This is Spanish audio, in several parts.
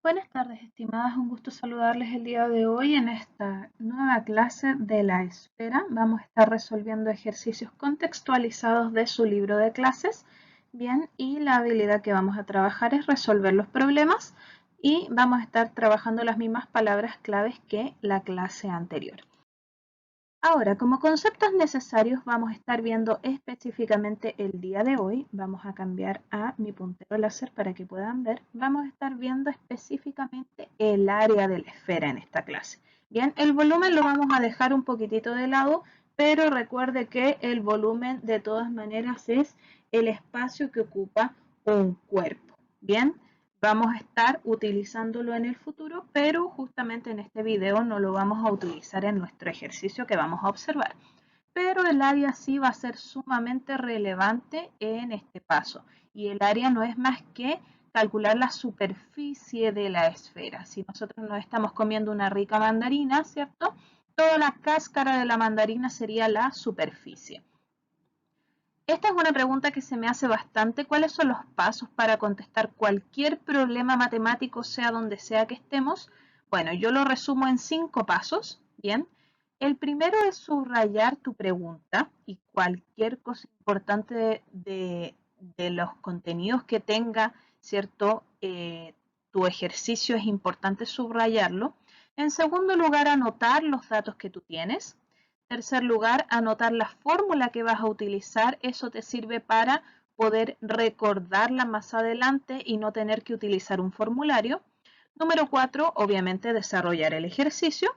Buenas tardes, estimadas. Un gusto saludarles el día de hoy en esta nueva clase de la esfera. Vamos a estar resolviendo ejercicios contextualizados de su libro de clases. Bien, y la habilidad que vamos a trabajar es resolver los problemas y vamos a estar trabajando las mismas palabras claves que la clase anterior. Ahora, como conceptos necesarios, vamos a estar viendo específicamente el día de hoy. Vamos a cambiar a mi puntero láser para que puedan ver. Vamos a estar viendo específicamente el área de la esfera en esta clase. Bien, el volumen lo vamos a dejar un poquitito de lado, pero recuerde que el volumen de todas maneras es el espacio que ocupa un cuerpo. Bien, vamos a estar utilizándolo en el futuro, pero justamente en este video no lo vamos a utilizar en nuestro ejercicio que vamos a observar. Pero el área sí va a ser sumamente relevante en este paso. Y el área no es más que calcular la superficie de la esfera. Si nosotros nos estamos comiendo una rica mandarina, ¿cierto? Toda la cáscara de la mandarina sería la superficie. Esta es una pregunta que se me hace bastante. ¿Cuáles son los pasos para contestar cualquier problema matemático, sea donde sea que estemos? Bueno, yo lo resumo en 5 pasos. Bien. El primero es subrayar tu pregunta y cualquier cosa importante de los contenidos que tenga, ¿cierto? Tu ejercicio es importante subrayarlo. En segundo lugar, anotar los datos que tú tienes. Tercer lugar, anotar la fórmula que vas a utilizar. Eso te sirve para poder recordarla más adelante y no tener que utilizar un formulario. Número 4, obviamente desarrollar el ejercicio.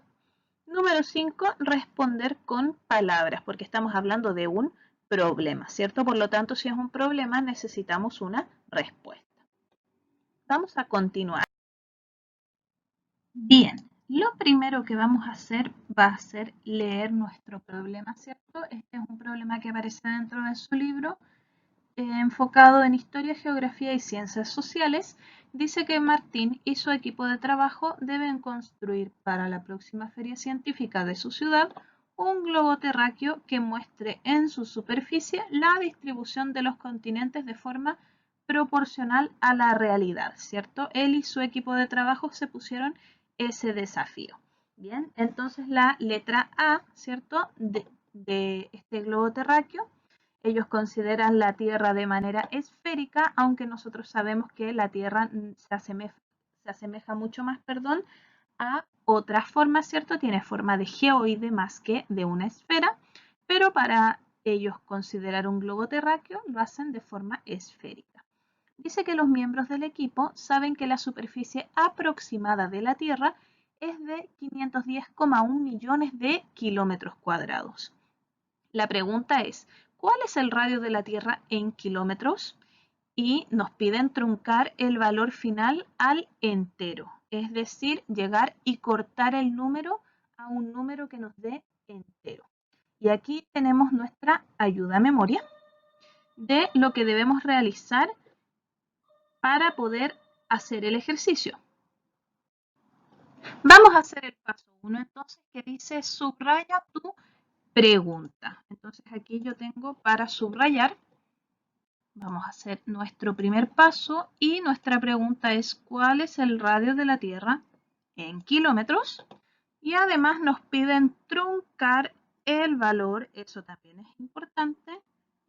Número 5, responder con palabras, porque estamos hablando de un problema, ¿cierto? Por lo tanto, si es un problema, necesitamos una respuesta. Vamos a continuar. Bien, lo primero que vamos a hacer va a ser leer nuestro problema, ¿cierto? Este es un problema que aparece dentro de su libro, enfocado en historia, geografía y ciencias sociales. Dice que Martín y su equipo de trabajo deben construir para la próxima feria científica de su ciudad un globo terráqueo que muestre en su superficie la distribución de los continentes de forma proporcional a la realidad, ¿cierto? Él y su equipo de trabajo se pusieron ese desafío. Bien, entonces la letra A, ¿cierto? De este globo terráqueo, ellos consideran la Tierra de manera esférica, aunque nosotros sabemos que la Tierra se asemeja mucho más, perdón, a otras formas, ¿cierto? Tiene forma de geoide más que de una esfera, pero para ellos considerar un globo terráqueo lo hacen de forma esférica. Dice que los miembros del equipo saben que la superficie aproximada de la Tierra es de 510,1 millones de kilómetros cuadrados. La pregunta es, ¿cuál es el radio de la Tierra en kilómetros? Y nos piden truncar el valor final al entero, es decir, llegar y cortar el número a un número que nos dé entero. Y aquí tenemos nuestra ayuda a memoria de lo que debemos realizar para poder hacer el ejercicio. Vamos a hacer el paso 1 entonces, que dice subraya tu pregunta. Entonces aquí yo tengo para subrayar. Vamos a hacer nuestro primer paso y nuestra pregunta es ¿cuál es el radio de la Tierra en kilómetros? Y además nos piden truncar el valor, eso también es importante,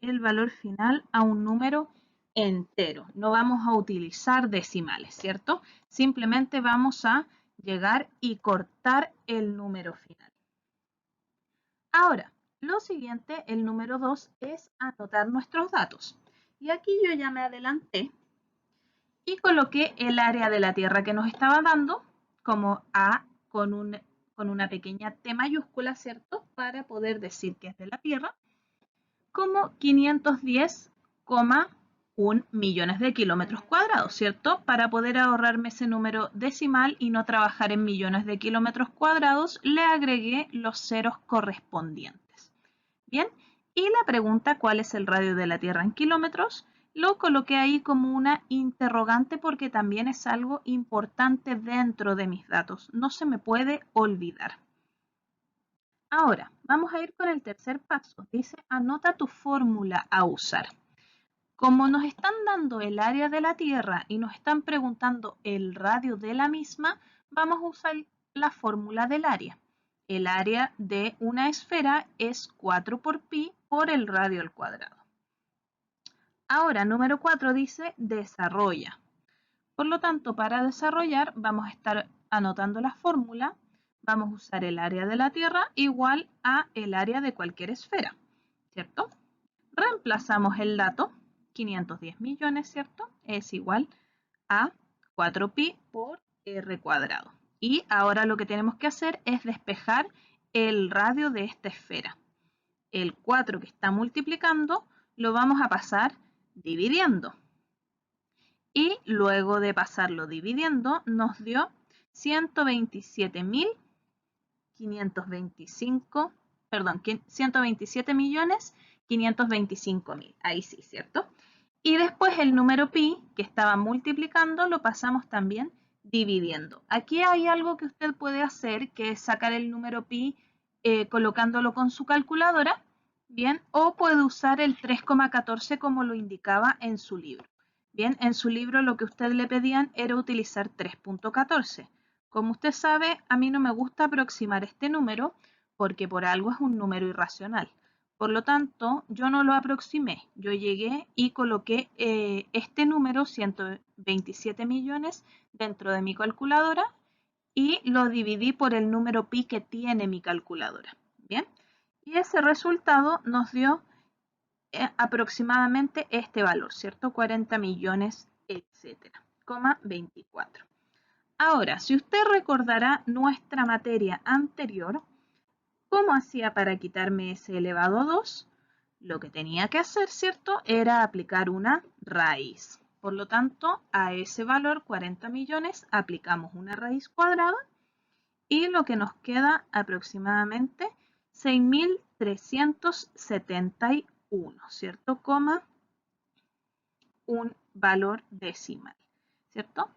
el valor final a un número entero. No vamos a utilizar decimales, ¿cierto? Simplemente vamos a llegar y cortar el número final. Ahora, lo siguiente, el número 2, es anotar nuestros datos. Y aquí yo ya me adelanté y coloqué el área de la Tierra que nos estaba dando como A con una pequeña T mayúscula, ¿cierto? Para poder decir que es de la Tierra, como 510,1 millones de kilómetros cuadrados, ¿cierto? Para poder ahorrarme ese número decimal y no trabajar en millones de kilómetros cuadrados, le agregué los ceros correspondientes. Bien, y la pregunta ¿cuál es el radio de la Tierra en kilómetros? Lo coloqué ahí como una interrogante porque también es algo importante dentro de mis datos. No se me puede olvidar. Ahora, vamos a ir con el tercer paso. Dice, anota tu fórmula a usar. Como nos están dando el área de la Tierra y nos están preguntando el radio de la misma, vamos a usar la fórmula del área. El área de una esfera es 4 por pi por el radio al cuadrado. Ahora, número 4 dice desarrolla. Por lo tanto, para desarrollar vamos a estar anotando la fórmula. Vamos a usar el área de la Tierra igual a el área de cualquier esfera, ¿cierto? Reemplazamos el dato, 510 millones, ¿cierto? Es igual a 4pi por r cuadrado. Y ahora lo que tenemos que hacer es despejar el radio de esta esfera. El 4 que está multiplicando lo vamos a pasar dividiendo. Y luego de pasarlo dividiendo nos dio 127.525.000. Ahí sí, ¿cierto? Y después el número pi que estaba multiplicando lo pasamos también dividiendo. Aquí hay algo que usted puede hacer, que es sacar el número pi colocándolo con su calculadora, bien, o puede usar el 3,14 como lo indicaba en su libro. Bien, en su libro lo que usted le pedían era utilizar 3,14. Como usted sabe, a mí no me gusta aproximar este número porque por algo es un número irracional. Por lo tanto, yo no lo aproximé. Yo llegué y coloqué este número, 127 millones, dentro de mi calculadora y lo dividí por el número pi que tiene mi calculadora. Bien, y ese resultado nos dio aproximadamente este valor, ¿cierto? 40 millones, etcétera, 24. Ahora, si usted recordará nuestra materia anterior, ¿cómo hacía para quitarme ese elevado a 2? Lo que tenía que hacer, ¿cierto? Era aplicar una raíz. Por lo tanto, a ese valor, 40 millones, aplicamos una raíz cuadrada y lo que nos queda aproximadamente 6.371, ¿cierto? Un valor decimal, ¿cierto?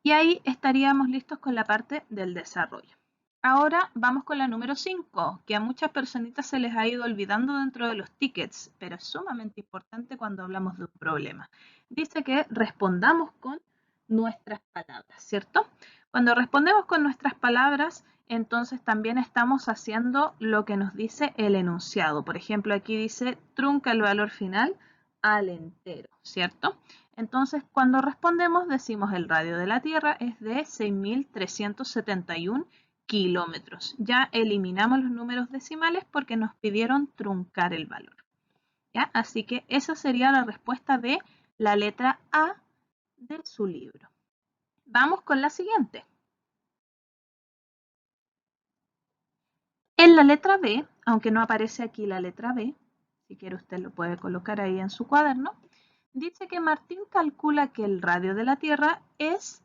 Y ahí estaríamos listos con la parte del desarrollo. Ahora vamos con la número 5, que a muchas personitas se les ha ido olvidando dentro de los tickets, pero es sumamente importante cuando hablamos de un problema. Dice que respondamos con nuestras palabras, ¿cierto? Cuando respondemos con nuestras palabras, entonces también estamos haciendo lo que nos dice el enunciado. Por ejemplo, aquí dice trunca el valor final al entero, ¿cierto? Entonces, cuando respondemos, decimos el radio de la Tierra es de 6.371 kilómetros. Ya eliminamos los números decimales porque nos pidieron truncar el valor. ¿Ya? Así que esa sería la respuesta de la letra A de su libro. Vamos con la siguiente. En la letra B, aunque no aparece aquí la letra B, si quiere usted lo puede colocar ahí en su cuaderno, dice que Martín calcula que el radio de la Tierra es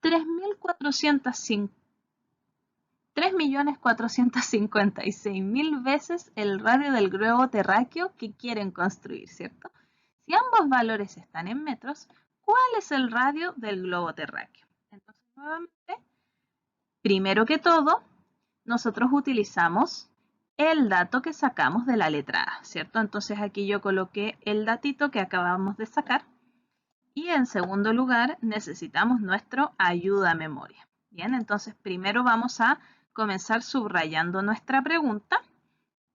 3.456.000 veces el radio del globo terráqueo que quieren construir, ¿cierto? Si ambos valores están en metros, ¿cuál es el radio del globo terráqueo? Entonces, nuevamente, primero que todo, nosotros utilizamos el dato que sacamos de la letra A, ¿cierto? Entonces aquí yo coloqué el datito que acabamos de sacar. Y en segundo lugar, necesitamos nuestro ayuda a memoria. Bien, entonces primero vamos a comenzar subrayando nuestra pregunta.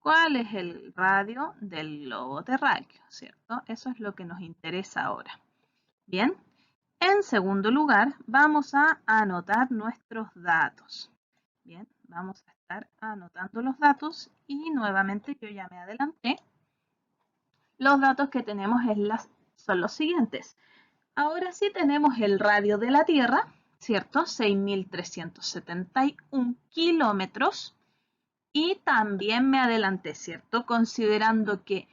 ¿Cuál es el radio del globo terráqueo? ¿Cierto? Eso es lo que nos interesa ahora. Bien, en segundo lugar, vamos a anotar nuestros datos. Bien, vamos a estar anotando los datos y nuevamente yo ya me adelanté. Los datos que tenemos son los siguientes. Ahora sí tenemos el radio de la Tierra, ¿cierto? 6.371 kilómetros. Y también me adelanté, ¿cierto? Considerando que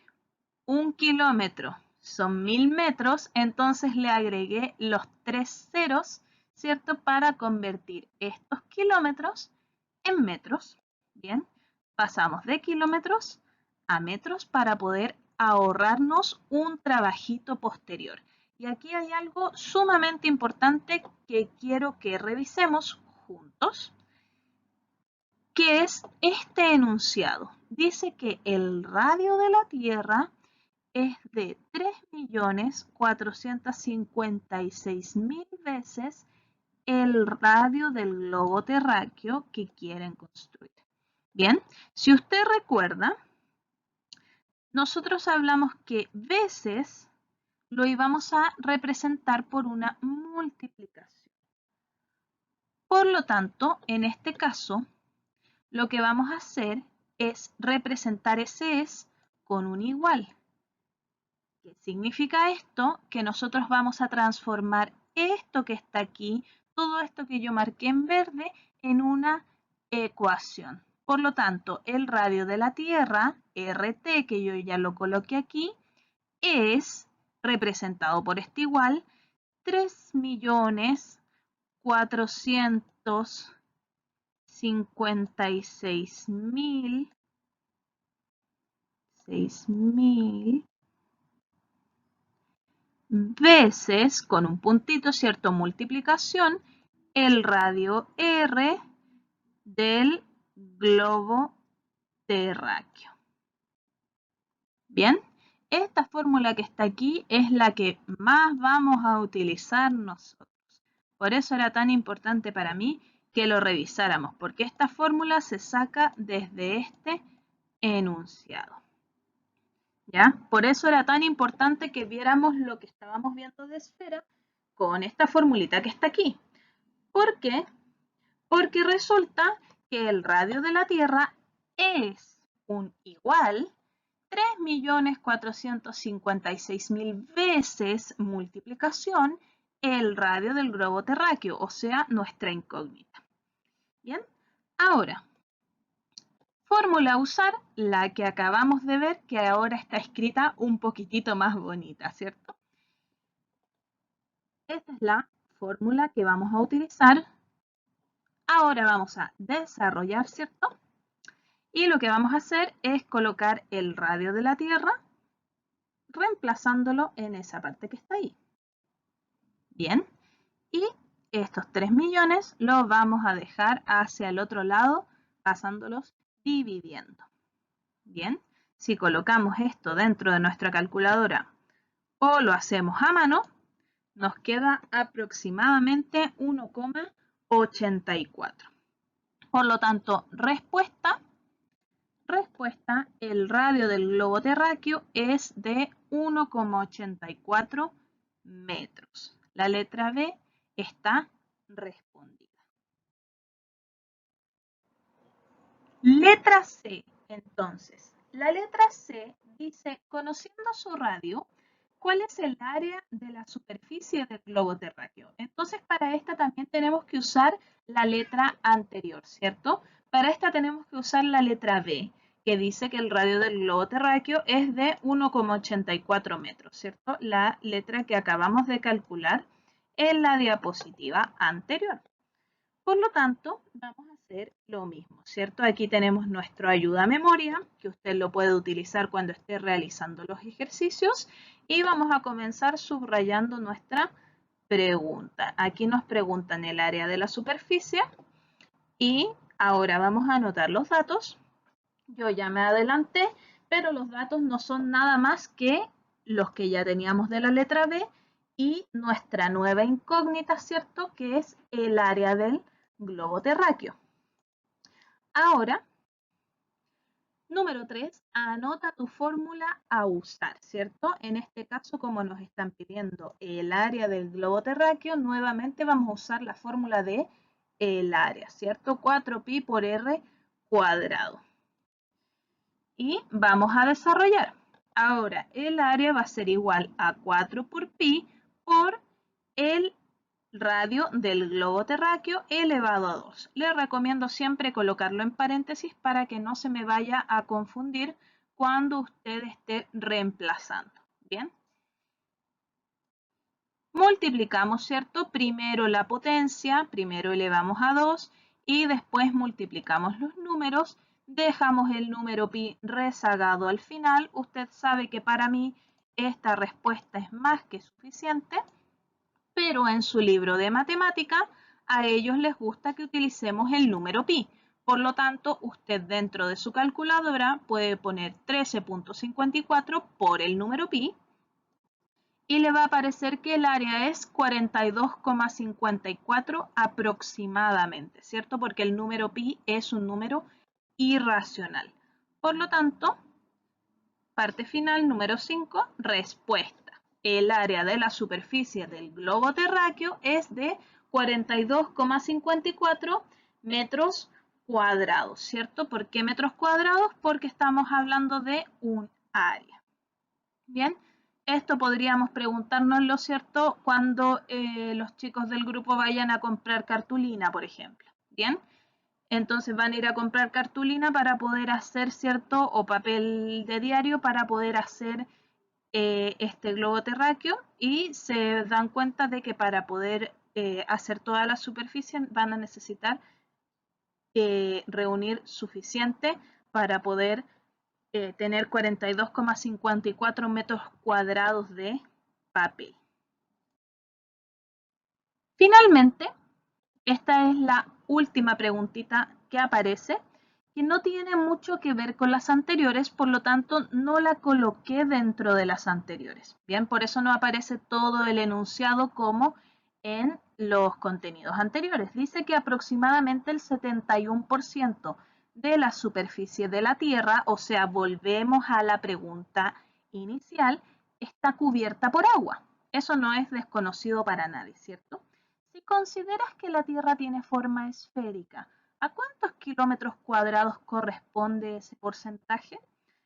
1 kilómetro son 1.000 metros, entonces le agregué los 3 ceros, ¿cierto? Para convertir estos kilómetros en metros. Bien, pasamos de kilómetros a metros para poder ahorrarnos un trabajito posterior. Y aquí hay algo sumamente importante que quiero que revisemos juntos, que es este enunciado. Dice que el radio de la Tierra es de 3.456.000 veces el radio del globo terráqueo que quieren construir. Bien, si usted recuerda, nosotros hablamos que veces lo íbamos a representar por una multiplicación. Por lo tanto, en este caso, lo que vamos a hacer es representar ese es con un igual. ¿Qué significa esto? Que nosotros vamos a transformar esto que está aquí, todo esto que yo marqué en verde, en una ecuación. Por lo tanto, el radio de la Tierra, RT, que yo ya lo coloqué aquí, es representado por este igual, 3.456.000 veces, con un puntito, ¿cierto? Multiplicación, el radio R del globo terráqueo. Bien, esta fórmula que está aquí es la que más vamos a utilizar nosotros. Por eso era tan importante para mí que lo revisáramos, porque esta fórmula se saca desde este enunciado. ¿Ya? Por eso era tan importante que viéramos lo que estábamos viendo de esfera con esta formulita que está aquí. ¿Por qué? Porque resulta que el radio de la Tierra es un igual 3.456.000 veces multiplicación el radio del globo terráqueo, o sea, nuestra incógnita. Bien, ahora, fórmula a usar, la que acabamos de ver, que ahora está escrita un poquitito más bonita, ¿cierto? Esta es la fórmula que vamos a utilizar. Ahora vamos a desarrollar, ¿cierto? Y lo que vamos a hacer es colocar el radio de la Tierra, reemplazándolo en esa parte que está ahí. Bien, y estos 3 millones los vamos a dejar hacia el otro lado, pasándolos dividiendo. Bien, si colocamos esto dentro de nuestra calculadora o lo hacemos a mano, nos queda aproximadamente 1,84. Por lo tanto, respuesta, el radio del globo terráqueo es de 1,84 metros. La letra B está respondida. Letra C, entonces. La letra C dice, conociendo su radio, ¿cuál es el área de la superficie del globo terráqueo? Entonces, para esta también tenemos que usar la letra anterior, ¿cierto? Para esta tenemos que usar la letra B, que dice que el radio del globo terráqueo es de 1,84 metros, ¿cierto? La letra que acabamos de calcular en la diapositiva anterior. Por lo tanto, vamos a hacer lo mismo, ¿cierto? Aquí tenemos nuestro ayuda a memoria, que usted lo puede utilizar cuando esté realizando los ejercicios, y vamos a comenzar subrayando nuestra pregunta. Aquí nos preguntan el área de la superficie y ahora vamos a anotar los datos. Yo ya me adelanté, pero los datos no son nada más que los que ya teníamos de la letra B y nuestra nueva incógnita, ¿cierto? Que es el área del globo terráqueo. Ahora, número 3, anota tu fórmula a usar, ¿cierto? En este caso, como nos están pidiendo el área del globo terráqueo, nuevamente vamos a usar la fórmula de el área, ¿cierto? 4pi por r cuadrado. Y vamos a desarrollar. Ahora, el área va a ser igual a 4 por pi por el radio del globo terráqueo elevado a 2. Les recomiendo siempre colocarlo en paréntesis para que no se me vaya a confundir cuando usted esté reemplazando. Bien. Multiplicamos, ¿cierto? Primero la potencia, primero elevamos a 2 y después multiplicamos los números. Dejamos el número pi rezagado al final. Usted sabe que para mí esta respuesta es más que suficiente, pero en su libro de matemática a ellos les gusta que utilicemos el número pi. Por lo tanto, usted dentro de su calculadora puede poner 13.54 por el número pi y le va a aparecer que el área es 42,54 aproximadamente, ¿cierto? Porque el número pi es un número irracional. Por lo tanto, parte final número 5, respuesta. El área de la superficie del globo terráqueo es de 42,54 metros cuadrados, ¿cierto? ¿Por qué metros cuadrados? Porque estamos hablando de un área. Bien, esto podríamos preguntárnoslo, ¿cierto? Cuando los chicos del grupo vayan a comprar cartulina, por ejemplo. Bien, entonces van a ir a comprar cartulina para poder hacer, ¿cierto? O papel de diario para poder hacer este globo terráqueo y se dan cuenta de que para poder hacer toda la superficie van a necesitar reunir suficiente para poder tener 42,54 metros cuadrados de papel. Finalmente, esta es la última preguntita que aparece, que no tiene mucho que ver con las anteriores, por lo tanto no la coloqué dentro de las anteriores. Bien, por eso no aparece todo el enunciado como en los contenidos anteriores. Dice que aproximadamente el 71% de la superficie de la Tierra, o sea, volvemos a la pregunta inicial, está cubierta por agua. Eso no es desconocido para nadie, ¿cierto? Si consideras que la Tierra tiene forma esférica, ¿a cuántos kilómetros cuadrados corresponde ese porcentaje?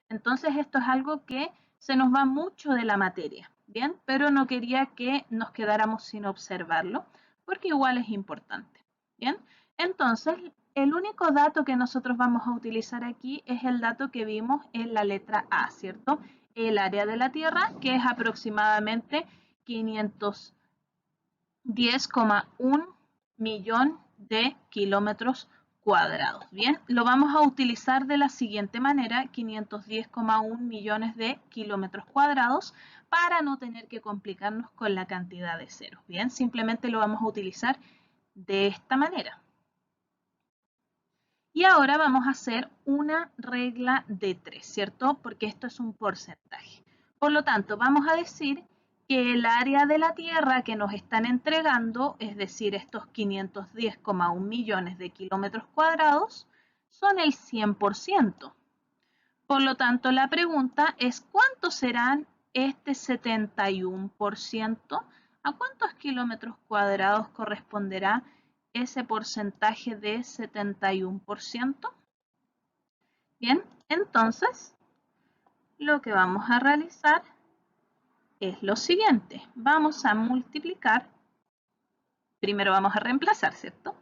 Entonces esto es algo que se nos va mucho de la materia, ¿bien? Pero no quería que nos quedáramos sin observarlo, porque igual es importante, ¿bien? Entonces, el único dato que nosotros vamos a utilizar aquí es el dato que vimos en la letra A, ¿cierto? El área de la Tierra, que es aproximadamente 510,1 millón de kilómetros cuadrados. Bien, lo vamos a utilizar de la siguiente manera, 510,1 millones de kilómetros cuadrados, para no tener que complicarnos con la cantidad de ceros. Bien, simplemente lo vamos a utilizar de esta manera. Y ahora vamos a hacer una regla de 3, ¿cierto? Porque esto es un porcentaje. Por lo tanto, vamos a decir que el área de la Tierra que nos están entregando, es decir, estos 510,1 millones de kilómetros cuadrados, son el 100%. Por lo tanto, la pregunta es ¿cuánto serán este 71%? ¿A cuántos kilómetros cuadrados corresponderá ese porcentaje de 71%? Bien, entonces lo que vamos a realizar es lo siguiente. Vamos a multiplicar, primero vamos a reemplazar, ¿cierto?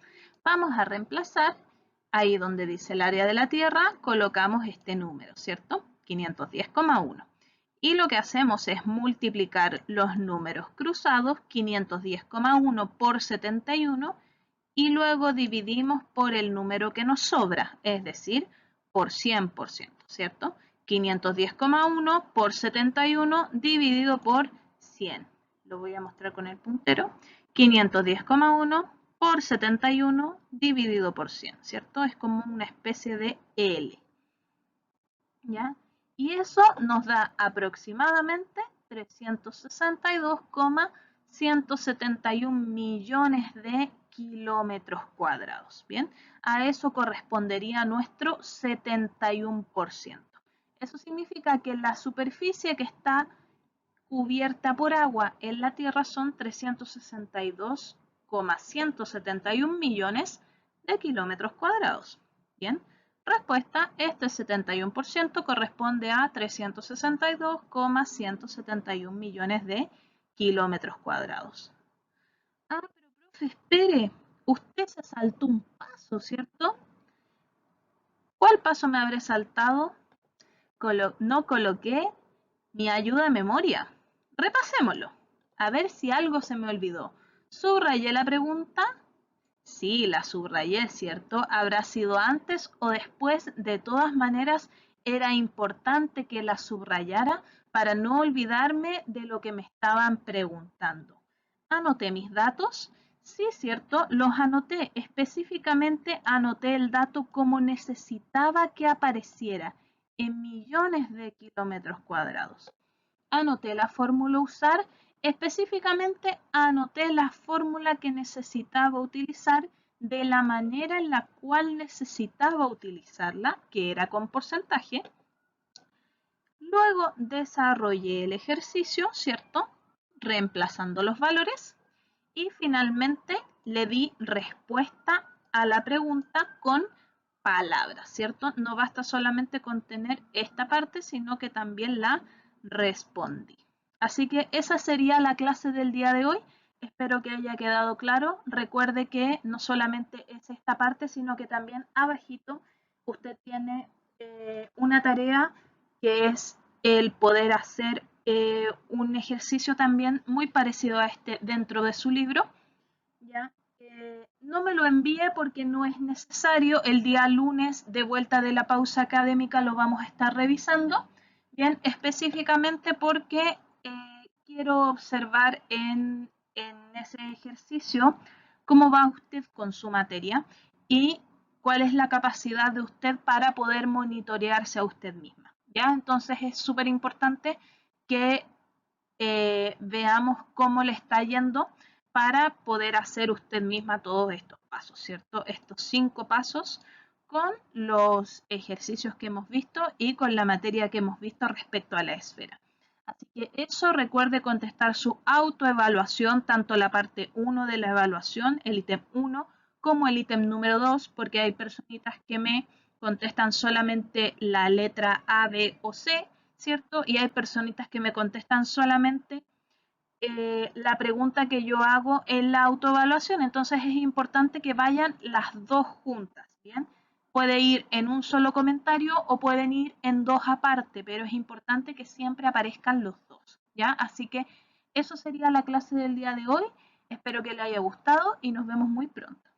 Vamos a reemplazar, ahí donde dice el área de la Tierra, colocamos este número, ¿cierto? 510,1. Y lo que hacemos es multiplicar los números cruzados, 510,1 por 71, y luego dividimos por el número que nos sobra, es decir, por 100%, ¿cierto? 510,1 por 71 dividido por 100. Lo voy a mostrar con el puntero. 510,1 por 71 dividido por 100, ¿cierto? Es como una especie de L. ¿Ya? Y eso nos da aproximadamente 362,171 millones de kilómetros cuadrados. Bien, a eso correspondería nuestro 71%. Eso significa que la superficie que está cubierta por agua en la Tierra son 362,171 millones de kilómetros cuadrados. Bien, respuesta, este 71% corresponde a 362,171 millones de kilómetros cuadrados. Ah, pero profe, espere, usted se saltó un paso, ¿cierto? ¿Cuál paso me habré saltado? No coloqué mi ayuda de memoria. Repasémoslo. A ver si algo se me olvidó. ¿Subrayé la pregunta? Sí, la subrayé, ¿cierto? ¿Habrá sido antes o después? De todas maneras, era importante que la subrayara para no olvidarme de lo que me estaban preguntando. Anoté mis datos. Sí, cierto, los anoté. Específicamente anoté el dato como necesitaba que apareciera en millones de kilómetros cuadrados. Anoté la fórmula a usar, específicamente anoté la fórmula que necesitaba utilizar de la manera en la cual necesitaba utilizarla, que era con porcentaje. Luego desarrollé el ejercicio, ¿cierto? Reemplazando los valores y finalmente le di respuesta a la pregunta con palabras, ¿cierto? No basta solamente con tener esta parte, sino que también la respondí. Así que esa sería la clase del día de hoy. Espero que haya quedado claro. Recuerde que no solamente es esta parte, sino que también abajito usted tiene una tarea que es el poder hacer un ejercicio también muy parecido a este dentro de su libro. ¿Ya? No me lo envíe porque no es necesario. El día lunes, de vuelta de la pausa académica, lo vamos a estar revisando. Bien, específicamente porque quiero observar en ese ejercicio cómo va usted con su materia y cuál es la capacidad de usted para poder monitorearse a usted misma. ¿Ya? Entonces es súper importante que veamos cómo le está yendo para poder hacer usted misma todos estos pasos, ¿cierto? Estos 5 pasos con los ejercicios que hemos visto y con la materia que hemos visto respecto a la esfera. Así que eso, recuerde contestar su autoevaluación, tanto la parte 1 de la evaluación, el ítem 1, como el ítem número 2, porque hay personitas que me contestan solamente la letra A, B o C, ¿cierto? Y hay personitas que me contestan solamente la pregunta que yo hago en la autoevaluación. Entonces es importante que vayan las dos juntas, ¿bien? Puede ir en un solo comentario o pueden ir en dos aparte, pero es importante que siempre aparezcan los dos, ¿ya? Así que eso sería la clase del día de hoy. Espero que le haya gustado y nos vemos muy pronto.